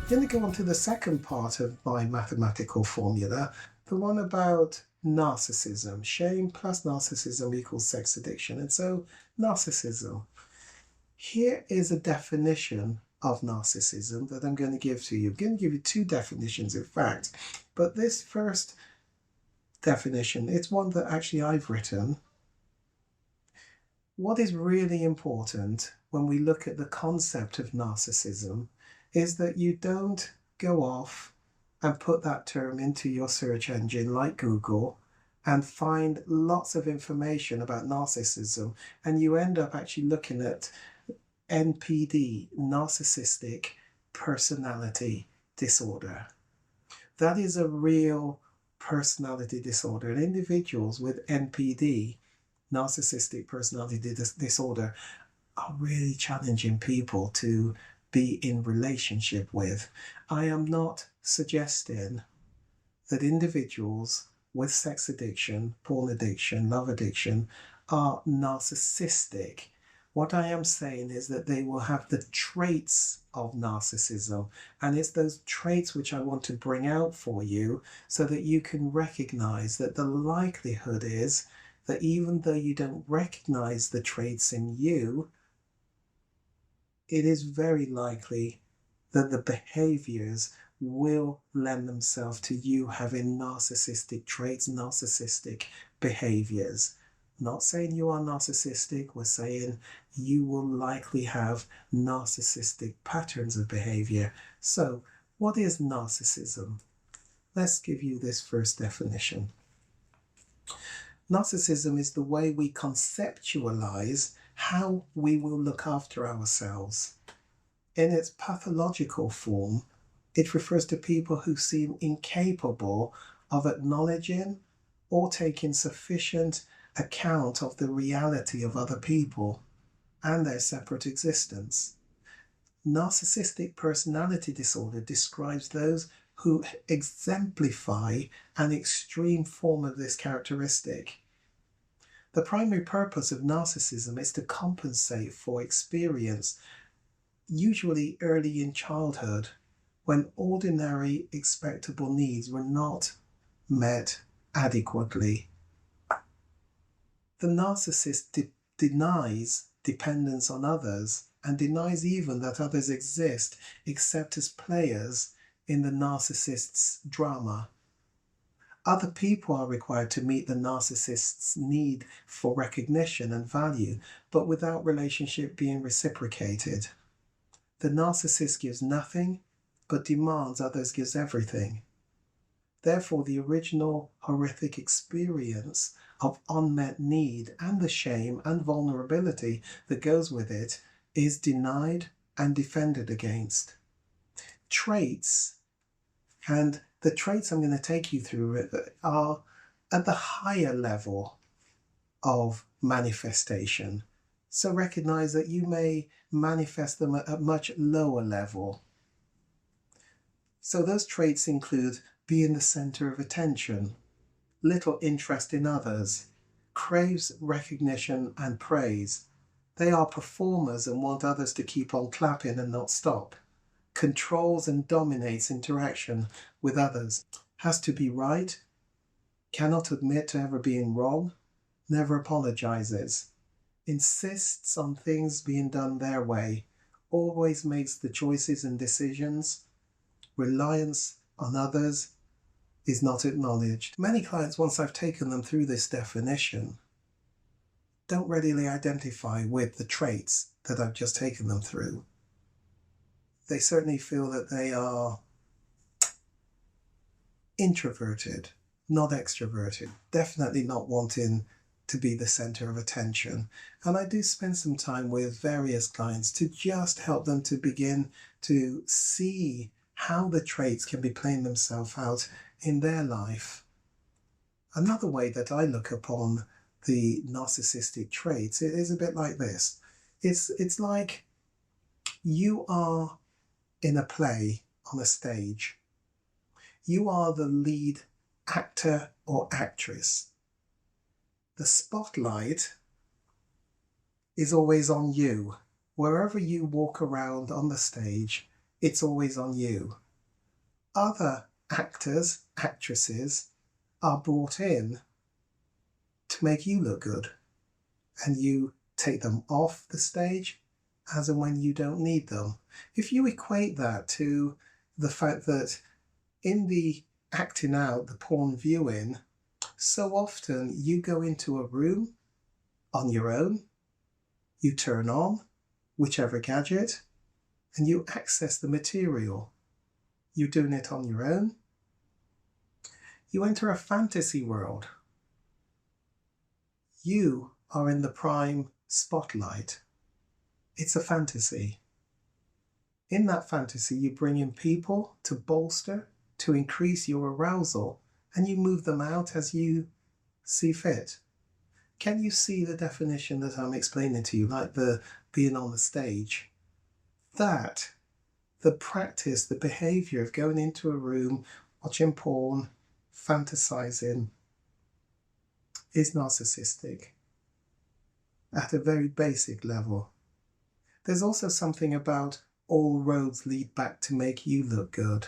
I'm going to go on to the second part of my mathematical formula, the one about narcissism. Shame plus narcissism equals sex addiction. And so, narcissism. Here is a definition of narcissism that I'm going to give to you. I'm going to give you two definitions, in fact. But this first definition, it's one that actually I've written. What is really important when we look at the concept of narcissism is that you don't go off and put that term into your search engine like Google and find lots of information about narcissism, and you end up actually looking at NPD, Narcissistic Personality Disorder. That is a real personality disorder, and individuals with NPD, Narcissistic Personality Disorder, are really challenging people to be in relationship with. I am not suggesting that individuals with sex addiction, porn addiction, love addiction are narcissistic. What I am saying is that they will have the traits of narcissism, and it's those traits which I want to bring out for you so that you can recognize that the likelihood is that even though you don't recognize the traits in you, it is very likely that the behaviors will lend themselves to you having narcissistic traits, narcissistic behaviors. Not saying you are narcissistic, we're saying you will likely have narcissistic patterns of behavior. So, what is narcissism? Let's give you this first definition. Narcissism is the way we conceptualize how we will look after ourselves. In its pathological form, it refers to people who seem incapable of acknowledging or taking sufficient account of the reality of other people and their separate existence. Narcissistic personality disorder describes those who exemplify an extreme form of this characteristic. The primary purpose of narcissism is to compensate for experience, usually early in childhood, when ordinary expectable needs were not met adequately. The narcissist denies dependence on others and denies even that others exist except as players in the narcissist's drama. Other people are required to meet the narcissist's need for recognition and value, but without relationship being reciprocated. The narcissist gives nothing, but demands others gives everything. Therefore, the original horrific experience of unmet need and the shame and vulnerability that goes with it is denied and defended against. Traits, and the traits I'm going to take you through are at the higher level of manifestation. So recognize that you may manifest them at a much lower level. So those traits include being the center of attention, little interest in others, craves recognition and praise. They are performers and want others to keep on clapping and not stop. Controls and dominates interaction with others. Has to be right. Cannot admit to ever being wrong. Never apologizes. Insists on things being done their way. Always makes the choices and decisions. Reliance on others is not acknowledged. Many clients, once I've taken them through this definition, don't readily identify with the traits that I've just taken them through. They certainly feel that they are introverted, not extroverted, definitely not wanting to be the center of attention. And I do spend some time with various clients to just help them to begin to see how the traits can be playing themselves out in their life. Another way that I look upon the narcissistic traits is a bit like this. It's like you are in a play on a stage. You are the lead actor or actress. The spotlight is always on you. Wherever you walk around on the stage, It's always on you. Other actors, actresses are brought in to make you look good, and you take them off the stage as and when you don't need them. If you equate that to the fact that in the acting out, the porn viewing, so often you go into a room on your own, you turn on whichever gadget, and you access the material. You're doing it on your own. You enter a fantasy world. You are in the prime spotlight. It's a fantasy. In that fantasy, you bring in people to bolster, to increase your arousal, and you move them out as you see fit. Can you see the definition that I'm explaining to you, like the being on the stage? That, the practice, the behavior of going into a room, watching porn, fantasizing, is narcissistic at a very basic level. There's also something about all roads lead back to make you look good.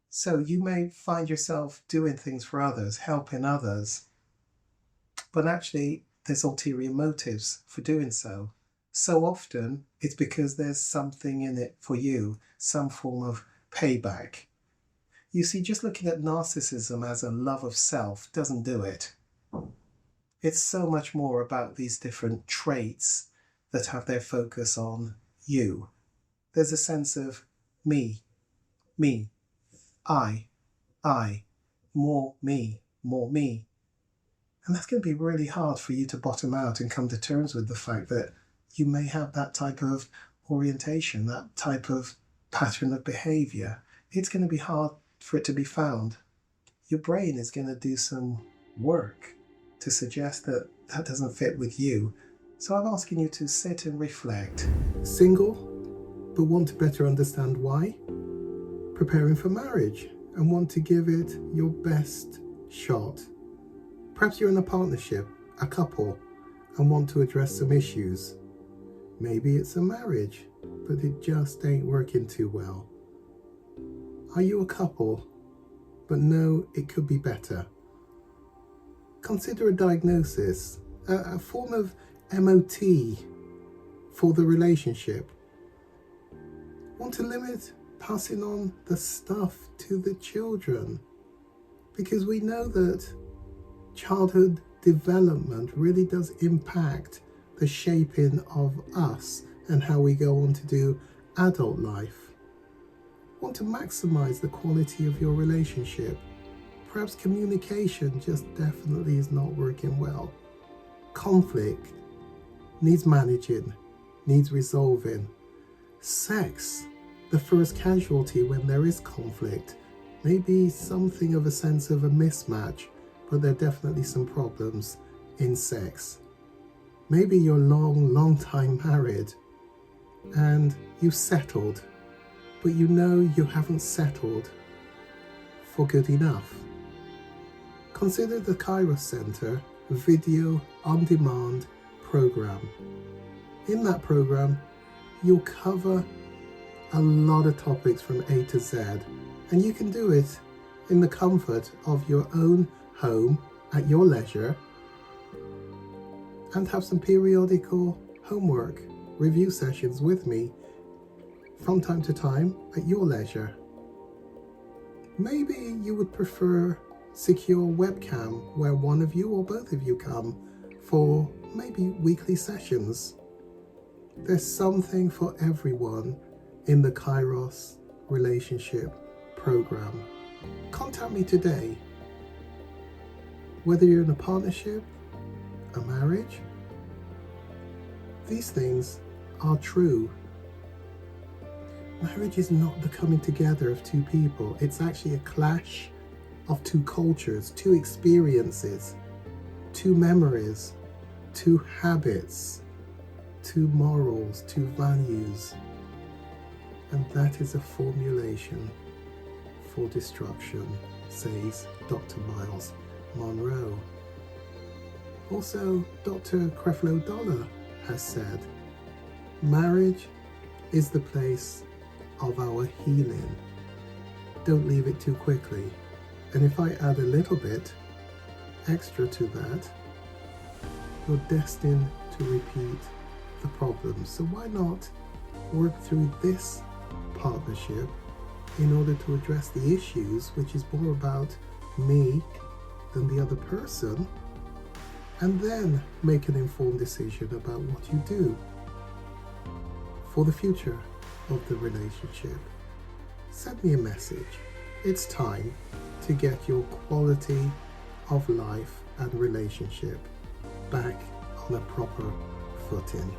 So you may find yourself doing things for others, helping others, but actually there's ulterior motives for doing so. So often it's because there's something in it for you, some form of payback. You see, just looking at narcissism as a love of self doesn't do it. It's so much more about these different traits that have their focus on you. There's a sense of me, I, more me. And that's going to be really hard for you to bottom out and come to terms with the fact that you may have that type of orientation, that type of pattern of behavior. It's going to be hard for it to be found. Your brain is going to do some work to suggest that that doesn't fit with you. So I'm asking you to sit and reflect. Single, but want to better understand why? Preparing for marriage and want to give it your best shot. Perhaps you're in a partnership, a couple, and want to address some issues. Maybe it's a marriage, but it just ain't working too well. Are you a couple, but know it could be better? Consider a diagnosis, a form of MOT for the relationship. Want to limit passing on the stuff to the children? Because we know that childhood development really does impact the shaping of us and how we go on to do adult life. Want to maximize the quality of your relationship? Perhaps communication just definitely is not working well. Conflict needs managing, needs resolving. Sex, the first casualty when there is conflict, may be something of a sense of a mismatch, but there are definitely some problems in sex. Maybe you're long time married and you've settled, but you know you haven't settled for good enough. Consider the Kairos Center video on demand program. In that program, you'll cover a lot of topics from A to Z, and you can do it in the comfort of your own home at your leisure, and have some periodical homework review sessions with me from time to time at your leisure. Maybe you would prefer secure webcam where one of you or both of you come for maybe weekly sessions. There's something for everyone in the Kairos relationship program. Contact me today. Whether you're in a partnership, a marriage, these things are true. Marriage is not the coming together of two people. It's actually a clash of two cultures, two experiences, two memories, two habits, two morals, two values. And that is a formulation for destruction, says Dr. Miles Monroe. Also, Dr. Creflo Dollar has said, marriage is the place of our healing. Don't leave it too quickly. And if I add a little bit extra to that, you're destined to repeat the problem. So why not work through this partnership in order to address the issues, which is more about me than the other person, and then make an informed decision about what you do for the future of the relationship. Send me a message. It's time to get your quality of life and relationship back on a proper footing.